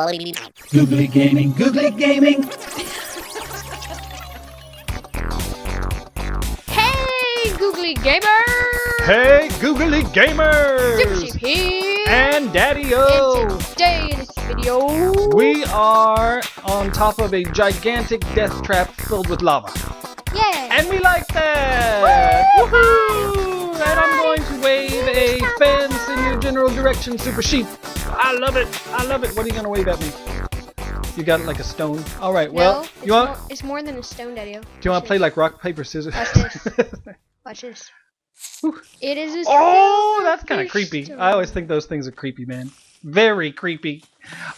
Googlie Gaming, Googlie Gaming. Hey, Googlie Gamers! Hey, Googlie Gamers! Super Sheep here! And Daddy-O! And today in this video, we are on top of a gigantic death trap filled with lava. yeah! And we like that! Woohoo! And I'm going to wave a fence in your general direction, Super Sheep. I love it! I love it! What are you going to wave at me? You got it like a stone? Alright, well, no, it's more than a stone, Daddy-O. Do you want to play like rock, paper, scissors? Watch this. Watch this. It is a Oh, that's kind of creepy. I always think those things are creepy, man. Very creepy.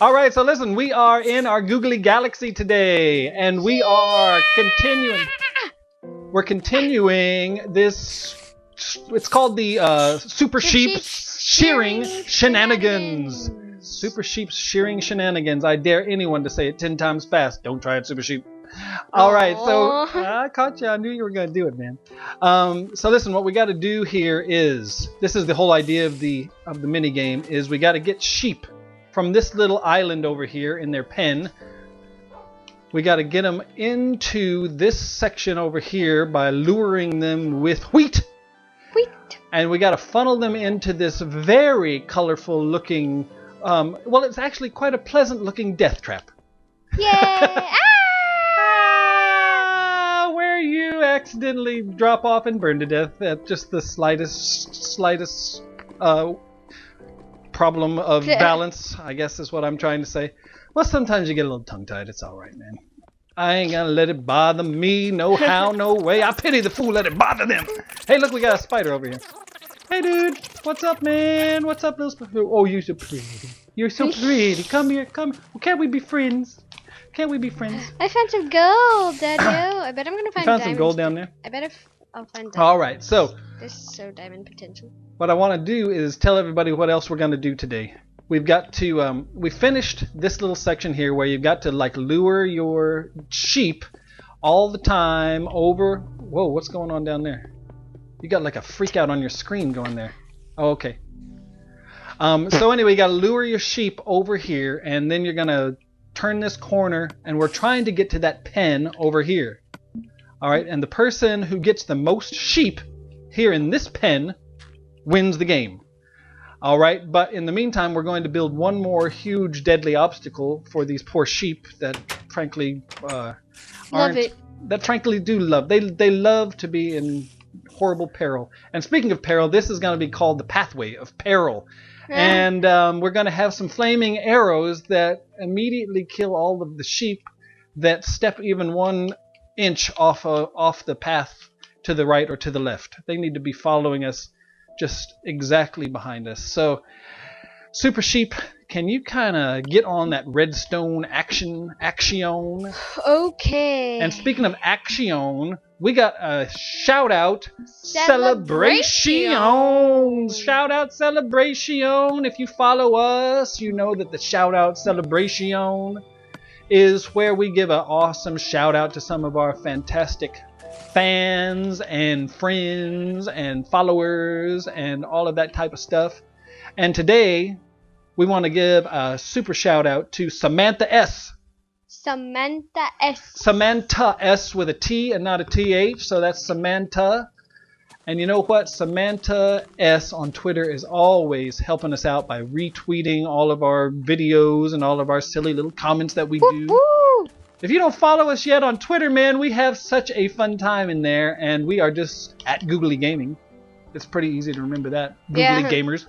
Alright, so listen, we are in our Googlie Galaxy today, and we are continuing. We're continuing this. It's called the Super Sheep's Shearing Shenanigans. Super Sheep's Shearing Shenanigans. I dare anyone to say it 10 times fast. Don't try it, Super Sheep. Alright, so I caught you. I knew you were going to do it, man. So listen, what we got to do here is, this is the whole idea of the mini game, is we got to get sheep from this little island over here in their pen. We got to get them into this section over here by luring them with wheat. And we got to funnel them into this very colorful looking, well, it's actually quite a pleasant looking death trap. Yeah! Where you accidentally drop off and burn to death at just the slightest problem of balance, I guess is what I'm trying to say. Well, sometimes you get a little tongue-tied. It's all right, man. I ain't gonna let it bother me, no how, no way. I pity the fool let it bother them. Hey, look, we got a spider over here. Hey, dude. What's up, man? What's up, little spider? Oh, you're so pretty. You're so pretty. Come here, come. Well, can't we be friends? Can't we be friends? I found some gold, Daddy-O. I bet I'm gonna find You found diamonds. some gold down there? I bet I'll find diamonds. Alright, so This is so diamond potential. what I want to do is tell everybody what else we're going to do today. We've got to, we finished this little section here where you've got to like lure your sheep all the time over. Whoa, what's going on down there? You got like a freak out on your screen going there. Oh, okay. So anyway, you got to lure your sheep over here, and then you're going to turn this corner, and we're trying to get to that pen over here. Alright, and the person who gets the most sheep here in this pen wins the game. Alright, but in the meantime, we're going to build one more huge deadly obstacle for these poor sheep that frankly do love. They love to be in horrible peril. And speaking of peril, this is going to be called the Pathway of Peril. And we're going to have some flaming arrows that immediately kill all of the sheep that step even 1 inch off the path to the right or to the left. They need to be following us just exactly behind us. So, Super Sheep, can you kind of get on that redstone action? Okay. And speaking of action, we got a shout out celebration. Shout out celebration. If you follow us, you know that the shout out celebration is where we give an awesome shout out to some of our fantastic fans and friends and followers and all of that type of stuff. And today we want to give a super shout out to Samantha S. Samantha S. Samantha S with a T and not a TH, so that's Samantha. And you know what? Samantha S on Twitter is always helping us out by retweeting all of our videos and all of our silly little comments that we do. Woo! If you don't follow us yet on Twitter, man, we have such a fun time in there, and we are just at Googlie Gaming. It's pretty easy to remember that. Googlie Gamers.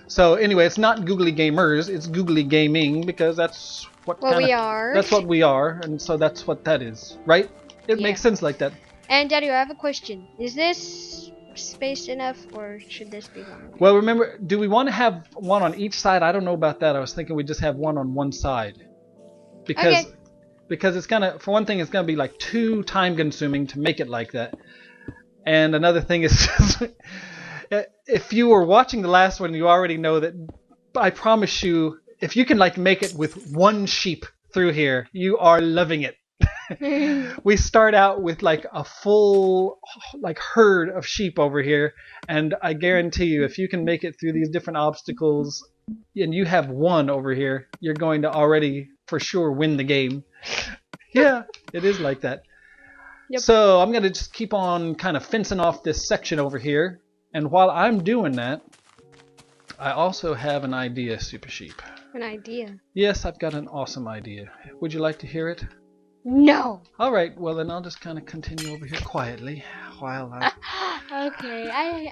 So anyway, it's not Googlie Gamers, it's Googlie Gaming, because that's what we are. That's what we are, and so that's what that is, right? It makes sense like that. And Daddy, I have a question. Is this space enough, or should this be one? Well, remember, do we want to have one on each side? I don't know about that. I was thinking we just have one on one side. Because it's gonna, for one thing, it's gonna be like too time consuming to make it like that. And another thing is if you were watching the last one, you already know that I promise you, if you can like make it with 1 sheep through here, you are loving it. We start out with like a full like herd of sheep over here, and I guarantee you, if you can make it through these different obstacles and you have 1 over here, you're going to already for sure win the game. Yeah, it is like that. Yep. So I'm going to just keep on kind of fencing off this section over here. And while I'm doing that, I also have an idea, Super Sheep. An idea? Yes, I've got an awesome idea. Would you like to hear it? No. All right, well then I'll just kind of continue over here quietly while I... Okay, I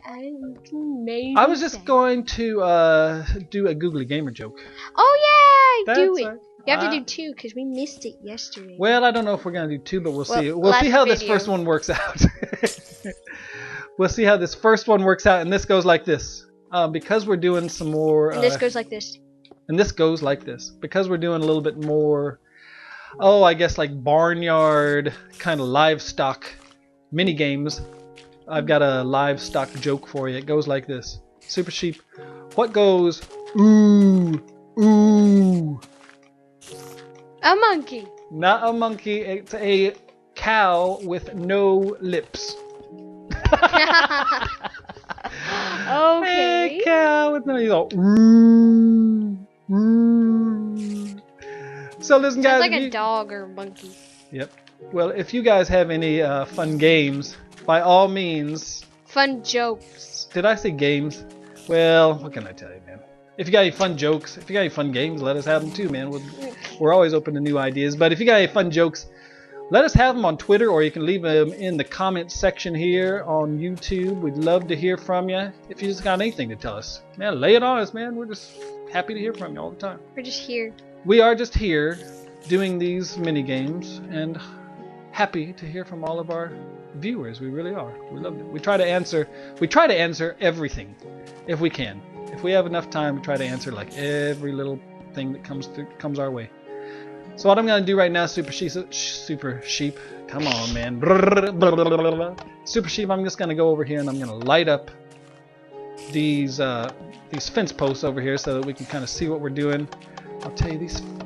maybe. I was just going to do a Googlie Gamer joke. Oh yeah, do That's it. right. You have to do 2 because we missed it yesterday. Well, I don't know if we're going to do 2, but we'll see. We'll last see how this video. first one works out. We'll see how this first one works out, and this goes like this. Because we're doing some more... And this goes like this. And this goes like this. Because we're doing a little bit more... Oh, I guess like barnyard kind of livestock mini games. I've got a livestock joke for you. It goes like this. Super Sheep, what goes ooh, ooh? A monkey. Not a monkey, it's a cow with no lips. Okay. A cow with no, you go ooh, ooh. So listen guys. Sounds like a dog or a monkey. Yep. Well, if you guys have any fun games, by all means. Fun jokes. Did I say games? Well, what can I tell you, man? If you got any fun jokes, if you got any fun games, let us have them too, man. We're always open to new ideas. But if you got any fun jokes, let us have them on Twitter, or you can leave them in the comments section here on YouTube. We'd love to hear from you. If you just got anything to tell us, man, lay it on us, man. We're just happy to hear from you all the time. We're just here. We are just here doing these mini games and happy to hear from all of our viewers. We really are. We love it. We try to answer everything if we can. If we have enough time, we try to answer like every little thing that comes our way. So what I'm going to do right now, Super Sheep, come on, man. Super Sheep, I'm just going to go over here and I'm going to light up these fence posts over here so that we can kind of see what we're doing. I'll tell you,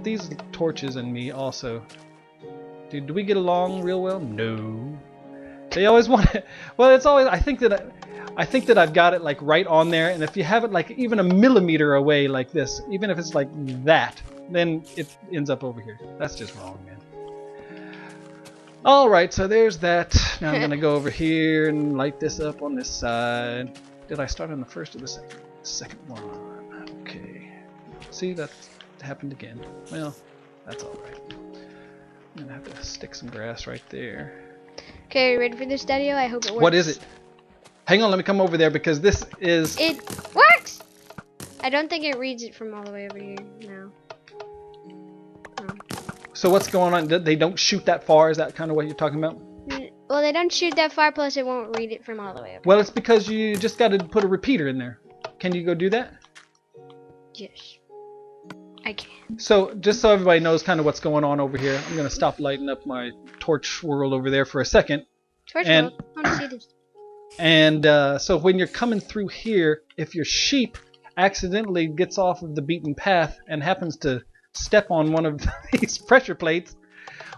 these torches and me also. Dude, do we get along real well? No. They always want it. Well, it's always. I think that I've got it like right on there, and if you have it like even a millimeter away like this, even if it's like that, then it ends up over here. That's just wrong, man. All right, so there's that. Now I'm gonna go over here and light this up on this side. Did I start on the first or the second? Second one. Okay. See, that happened again. Well, that's all right. I'm gonna have to stick some grass right there. Okay, ready for this, Daddy-O? I hope it works. What is it? Hang on, let me come over there because this is... It works! I don't think it reads it from all the way over here. No. So what's going on? They don't shoot that far? Is that kind of what you're talking about? Well, they don't shoot that far, plus it won't read it from all the way up. Well, it's because you just got to put a repeater in there. Can you go do that? Yes. I can. So, just so everybody knows kind of what's going on over here, I'm going to stop lighting up my torch world over there for a second. Torch world? I want to see this. And so when you're coming through here, if your sheep accidentally gets off of the beaten path and happens to step on one of these pressure plates,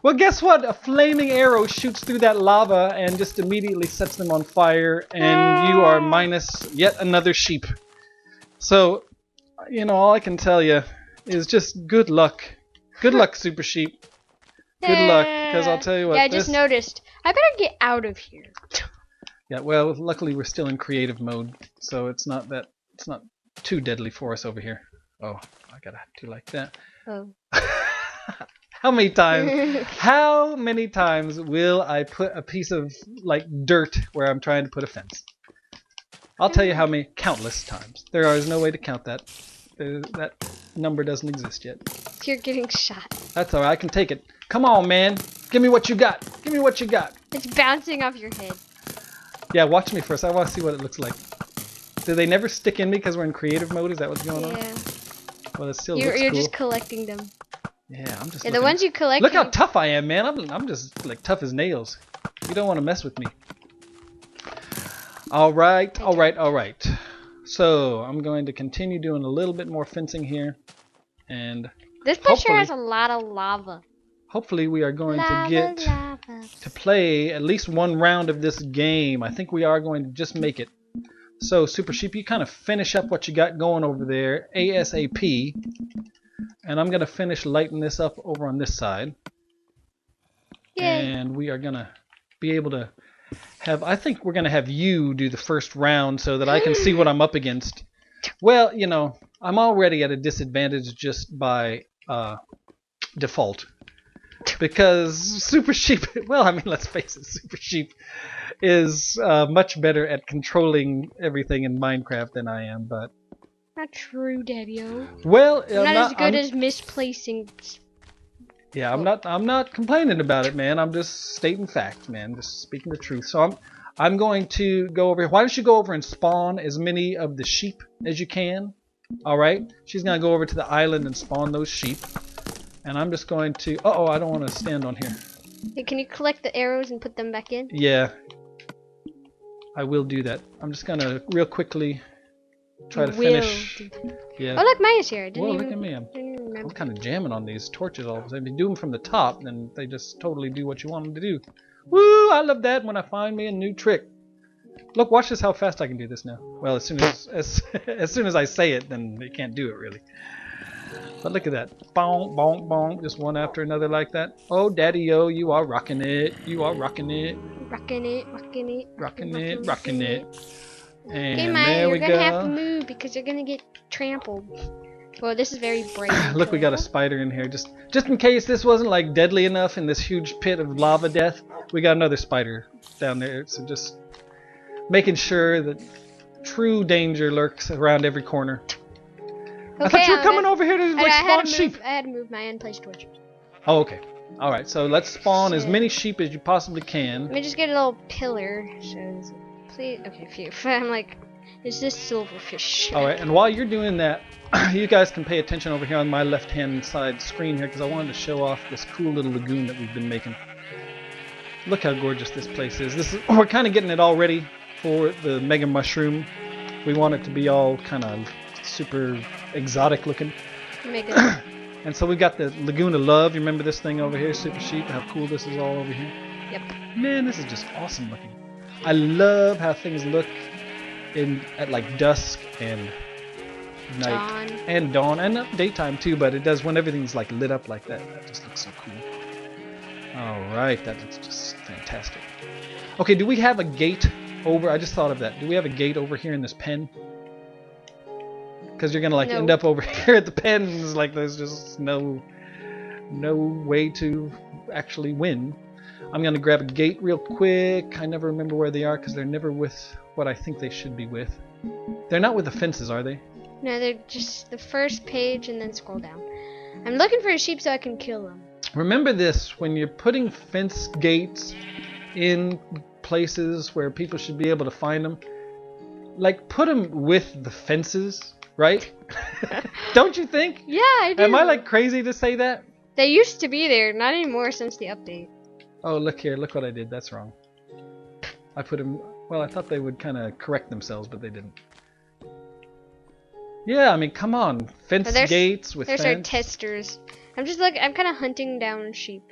well, guess what? A flaming arrow shoots through that lava and just immediately sets them on fire, and you are minus yet another sheep. So, you know, all I can tell you is just good luck. Good luck, Super Sheep. Good luck, because I'll tell you what. Yeah, I just noticed. I better get out of here. Yeah, well, luckily we're still in creative mode, so it's not too deadly for us over here. Oh, I gotta do like that. Oh. How many times will I put a piece of like dirt where I'm trying to put a fence? I'll tell you how many, countless times. There is no way to count that. That number doesn't exist yet. You're getting shot. That's alright, I can take it. Come on, man. Give me what you got. Give me what you got. It's bouncing off your head. Yeah, watch me first. I want to see what it looks like. Do they never stick in me because we're in creative mode? Is that what's going on? Yeah. Well, it still You're looks cool. just collecting them. Yeah, I'm just Yeah, looking. the ones you collect. Look how tough I am, man. I'm just like tough as nails. You don't want to mess with me. Alright. So, I'm going to continue doing a little bit more fencing here. And this picture has a lot of lava. hopefully we are going to get to play at least one round of this game. I think we are going to just make it So Super Sheep, you kind of finish up what you got going over there ASAP, and I'm gonna finish lighting this up over on this side. Yay. And we are gonna be able to have, I think we're gonna have you do the first round so that I can see what I'm up against. Well, you know, I'm already at a disadvantage just by default, because Super Sheep, well, I mean, let's face it, Super Sheep is much better at controlling everything in Minecraft than I am, but... Not true, Daddy-o. Well, I'm not as good as misplacing. Yeah, I'm not complaining about it, man. I'm just stating facts, man. Just speaking the truth. So I'm going to go over here. Why don't you go over and spawn as many of the sheep as you can? All right. She's gonna go over to the island and spawn those sheep. And I'm just going to. Uh-oh, I don't want to stand on here. Hey, can you collect the arrows and put them back in? Yeah, I will do that. I'm just gonna real quickly try to finish. Yeah. Oh, look, Maya's here. I didn't Whoa, even, look at me. didn't even remember. I'm kind of jamming on these torches all of a sudden. If you do them from the top, then they just totally do what you want them to do. Woo! I love that when I find me a new trick. Look, watch this how fast I can do this now. Well, as soon as I say it, then they can't do it really. But look at that. Bonk, bonk, bonk. Just one after another like that. Oh, Daddy-o, you are rocking it. You are rocking it. Rocking it, rocking it. Rocking it, rocking it. And Okay, Maya, there we you're gonna have to go. move because you're gonna get trampled. Well, this is very bright. Look, we got a spider in here. Just in case this wasn't like deadly enough in this huge pit of lava death, we got another spider down there. So just making sure that true danger lurks around every corner. I thought you were coming over here to like spawn sheep. I had to move my unplaced torch. Oh, okay. All right. So let's spawn as many sheep as you possibly can. Let me just get a little pillar. So, please. Okay, phew. I'm like, is this silverfish? All right. And while you're doing that, you guys can pay attention over here on my left-hand side screen here, because I wanted to show off this cool little lagoon that we've been making. Look how gorgeous this place is. We're kind of getting it all ready for the mega mushroom. We want it to be all kind of super exotic looking. Mega. And so we got the Lagoon of Love. You remember this thing over here, Super Sheep? How cool this is all over here? Yep. Man, this is just awesome looking. I love how things look at like dusk and night and dawn and daytime too, but it does when everything's like lit up like that. That just looks so cool. All right, that looks just fantastic. Okay, do we have a gate over? I just thought of that. Do we have a gate over here in this pen? Because you're gonna like end up over here at the pens, like there's just no way to actually win. I'm gonna grab a gate real quick. I never remember where they are because they're never with what I think they should be with. They're not with the fences, are they? No, they're just the first page and then scroll down. I'm looking for a sheep so I can kill them. Remember this, when you're putting fence gates in places where people should be able to find them, like put them with the fences. Right? Don't you think? Yeah, I do. Am I like crazy to say that? They used to be there, not anymore since the update. Oh, look here. Look what I did. That's wrong. I put them... Well, I thought they would kind of correct themselves, but they didn't. Yeah, I mean, come on. Fence gates with fence. There's our testers. I'm kind of hunting down sheep.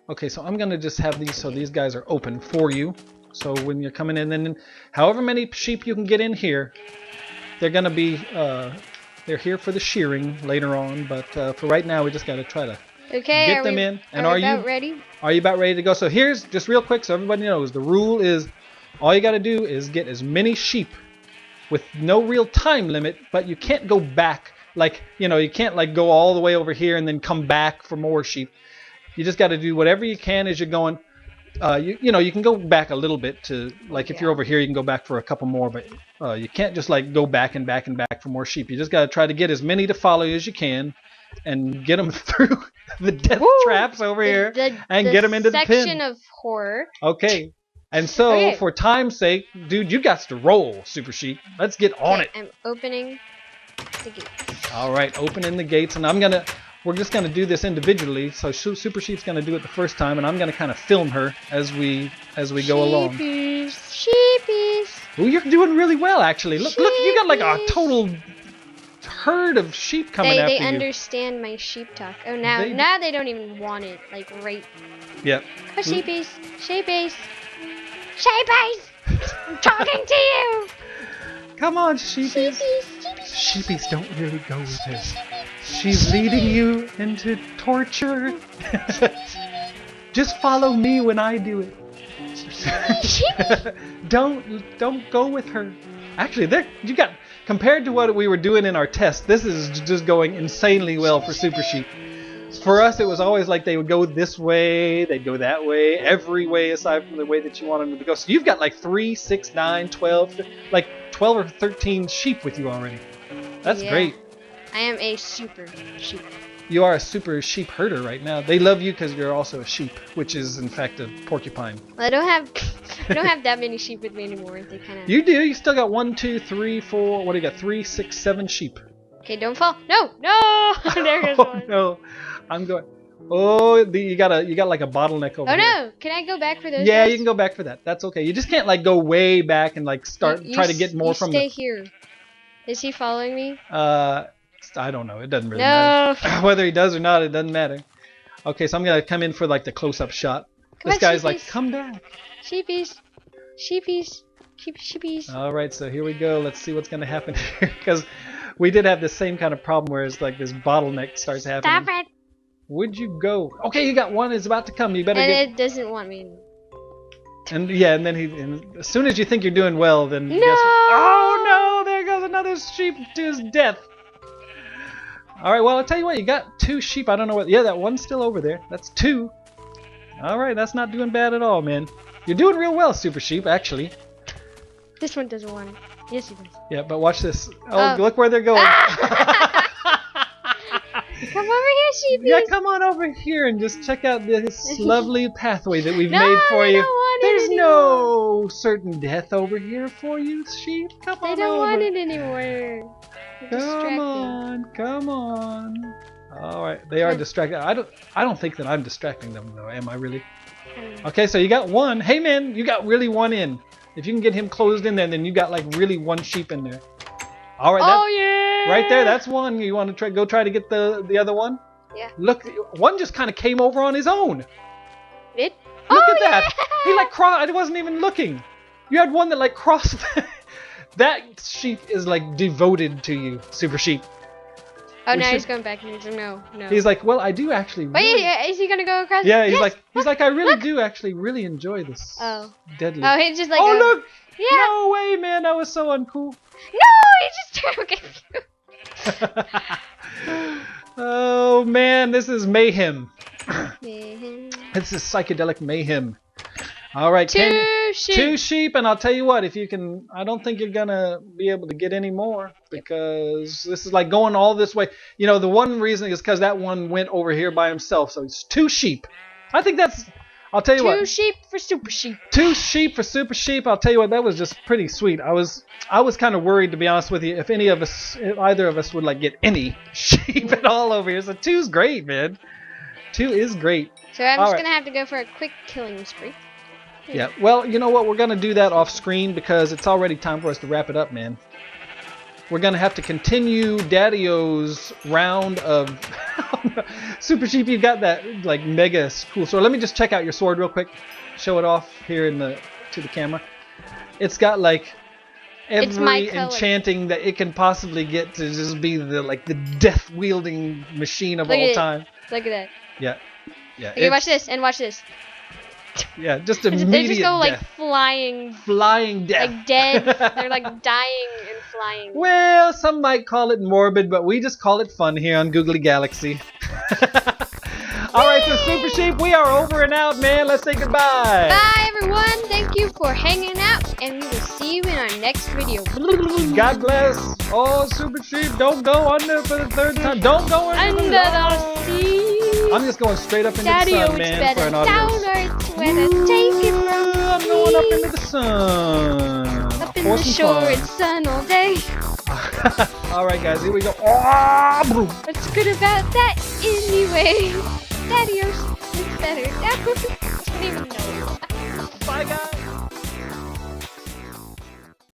Okay, so I'm going to just have these so these guys are open for you. So when you're coming in, then however many sheep you can get in here... They're gonna be, they're here for the shearing later on, but for right now we just gotta try to get them in. And are you ready? Are you about ready to go? So here's just real quick, so everybody knows the rule is all you gotta do is get as many sheep with no real time limit, but you can't go back like you can't like go all the way over here and then come back for more sheep. You just gotta do whatever you can as you're going. You can go back a little bit to like if you're over here you can go back for a couple more, but you can't just like go back and back and back for more sheep. You just got to try to get as many to follow you as you can and get them through the death traps over here and get them into the pin. Section of horror. Okay. And so for time's sake, dude, you got to roll, Super Sheep. Let's get on it. I'm opening the gates. All right, opening the gates, and we're just gonna do this individually. So Super Sheep's gonna do it the first time, and I'm gonna kind of film her as we go along. Sheepies. Ooh, you're doing really well, actually. Look, you got like a total herd of sheep coming after you. They understand my sheep talk. Oh, now they don't even want it. Like right. Yep. Oh, sheepies. I'm talking to you. Come on, sheepies. Sheepies don't really go with her. She's leading you into torture. Just follow me when I do it. Don't go with her. Actually, you got compared to what we were doing in our test. This is just going insanely well for Super Sheep. For us, it was always like they would go this way, they'd go that way, every way aside from the way that you wanted them to go. So you've got like 3, 6, 9, 12, like 12 or 13 sheep with you already. That's great. I am a super sheep. You are a super sheep herder right now. They love you because you're also a sheep, which is in fact a porcupine. Well, I don't have that many sheep with me anymore. They kind of. You do. You still got 1, 2, 3, 4. What do you got? 3, 6, 7 sheep. Okay, don't fall. No, no. There goes one. No, I'm going. Oh, you got like a bottleneck over here. Oh no! Can I go back for those? Yeah, guys? you can go back for that. That's okay. You just can't like go way back and like try to get more from stay here. Is he following me? I don't know. It doesn't really matter. Whether he does or not, it doesn't matter. Okay, so I'm gonna come in for like the close-up shot. This guy's like, come back. Sheepies. Sheepies. Sheepies. All right, so here we go. Let's see what's gonna happen here, because we did have the same kind of problem where it's like this bottleneck starts happening. Stop it! Where'd you go? Okay, you got one. It's about to come. You better get. It doesn't want me. And yeah, and then and as soon as you think you're doing well, then No! guess what? Oh no! There goes another sheep to his death. All right, well I'll tell you what. You got 2 sheep. I don't know what. Yeah, that one's still over there. That's 2. All right, that's not doing bad at all, man. You're doing real well, Super Sheep. Actually. This one doesn't want it. Yes, he does. Yeah, but watch this. Oh, look where they're going. Come over here, sheepies. Yeah, come on over here and just check out this lovely pathway that we've made for they you. don't want There's it no certain death over here for you, sheep. Come on They don't over. want it anymore. Come on. All right, they are distracted. I don't think that I'm distracting them though. Am I really? Okay, so you got 1. Hey man, you got really 1 in. If you can get him closed in there, then you got like really 1 sheep in there. All right. Oh yeah. Right there, that's 1. You want to go try to get the other one? Yeah. Look, one just kind of came over on his own. It? Look at that. He like crossed. I wasn't even looking. You had one that like crossed. That sheep is like devoted to you, Super Sheep. Oh, now he's going back and he's like, no. He's like, well, I do actually. Wait, is he gonna go across? Yeah, he's like, I really do actually really enjoy this. Oh. Deadly. Oh, he's just like. Oh look. Yeah. No way, man. That was so uncool. No, he just okay. Oh man, this is mayhem. Mayhem. This is psychedelic mayhem. All right, 2 sheep. 2 sheep, and I'll tell you what. If you can, I don't think you're gonna be able to get any more because this is like going all this way. You know, the one reason is because that one went over here by himself. So it's 2 sheep. I think that's. I'll tell you what. 2 sheep for Super Sheep. 2 sheep for Super Sheep. I'll tell you what. That was just pretty sweet. I was kind of worried, to be honest with you, if either of us would like get any sheep at all over here. So 2's great, man. 2 is great. So I'm just gonna have to go for a quick killing spree. Yeah. Well, you know what? We're gonna do that off screen because it's already time for us to wrap it up, man. We're gonna have to continue Daddy-O's round of Super Sheep. You got that like mega cool sword. Let me just check out your sword real quick. Show it off here to the camera. It's got like every enchanting that it can possibly get to just be the death wielding machine of all time. Look at that. Yeah. Yeah. Okay, watch this and watch this. Yeah, just immediate They just go like death. flying death. like dead. They're like dying and flying. Well, some might call it morbid, but we just call it fun here on Googlie Galaxy. Alright, so Super Sheep, we are over and out, man. Let's say goodbye. Bye, everyone. Thank you for hanging out, and we will see you in our next video. God bless. Oh, Super Sheep, don't go under for the 3rd time. Don't go under the sea. I'm just going straight up into the sun, man, for an audience. Downwards, where to take it from I'm going up into the sun. Up in the shore, it's sun all day. Alright, guys, here we go. Oh, what's good about that anyway? Daddy-O's is better. I don't even know. bye, guys.